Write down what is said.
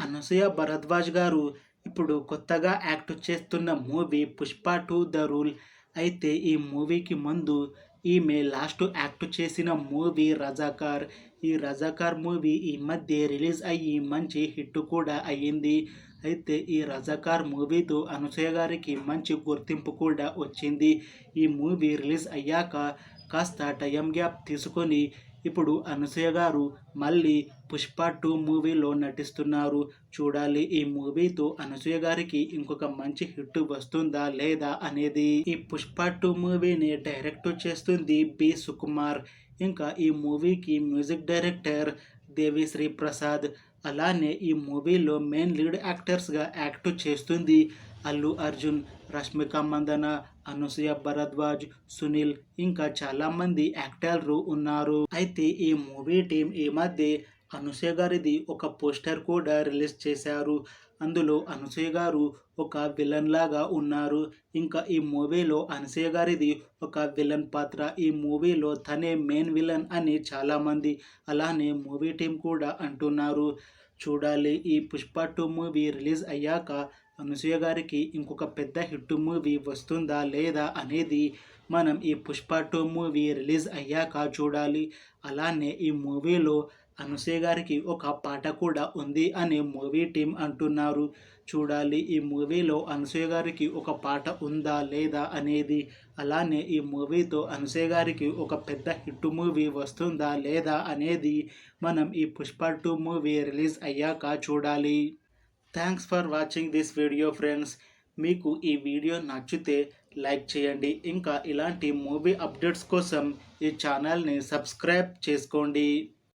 అనసూయ భరద్వాజ్ గారు ఇప్పుడు కొత్తగా యాక్ట్ చేస్తున్న మూవీ 'పుష్ప 2 ద రూల్'. అయితే ఈ మూవీకి ముందు ఈమె లాస్ట్ యాక్ట్ చేసిన మూవీ 'రజాకార్'. ఈ 'రజాకార్' మూవీ ఈ మధ్య రిలీజ్ అయ్యి మంచి హిట్ కూడా అయ్యింది. అయితే ఈ 'రజాకార్' మూవీతో అనసూయ గారికి మంచి గుర్తింపు కూడా వచ్చింది. ఈ మూవీ రిలీజ్ అయ్యాక కాస్త టైం గ్యాప్ తీసుకొని ఇప్పుడు అనసూయ గారు మళ్ళీ 'పుష్ప 2' మూవీలో నటిస్తున్నారు. చూడాలి ఈ మూవీతో అనసూయ గారికి ఇంకొక మంచి హిట్ వస్తుందా లేదా అనేది. ఈ 'పుష్ప 2' మూవీని డైరెక్ట్ చేస్తుంది బి. సుకుమార్. ఇంకా ఈ మూవీకి మ్యూజిక్ డైరెక్టర్ దేవిశ్రీ ప్రసాద్. అలానే ఈ మూవీలో మెయిన్ లీడ్ యాక్టర్స్గా యాక్ట్ చేస్తుంది అల్లు అర్జున్, రష్మిక మందన, అనసూయ భరద్వాజ్, సునీల్ ఇంకా చాలామంది యాక్టర్లు ఉన్నారు. అయితే ఈ మూవీ టీం ఈ మధ్య అనసూయ గారిది ఒక పోస్టర్ కూడా రిలీజ్ చేశారు. అందులో అనసూయ గారు ఒక విలన్ లాగా ఉన్నారు. ఇంకా ఈ మూవీలో అనసూయ గారిది ఒక విలన్ పాత్ర. ఈ మూవీలో తనే మెయిన్ విలన్ అని చాలామంది అలానే మూవీ టీం కూడా అంటున్నారు. చూడాలి ఈ 'పుష్ప 2' మూవీ రిలీజ్ అయ్యాక అనసూయ గారికి ఇంకొక పెద్ద హిట్ మూవీ వస్తుందా లేదా అనేది మనం ఈ 'పుష్ప 2' మూవీ రిలీజ్ అయ్యాక చూడాలి. అలానే ఈ మూవీలో అనసూయ గారికి ఒక పాట కూడా ఉంది అని మూవీ టీం అంటున్నారు. చూడాలి ఈ మూవీలో అనసూయ గారికి ఒక పాట ఉందా లేదా అనేది. అలానే ఈ మూవీతో అనసూయ గారికి ఒక పెద్ద హిట్ మూవీ వస్తుందా లేదా అనేది మనం ఈ 'పుష్ప 2' మూవీ రిలీజ్ అయ్యాక చూడాలి. Thanks for watching this video friends. మీకు ఈ వీడియో నచ్చితే లైక్ చేయండి. ఇంకా ఇలాంటి మూవీ అప్డేట్స్ కోసం ఈ ఛానల్ని సబ్స్క్రైబ్ చేసుకోండి.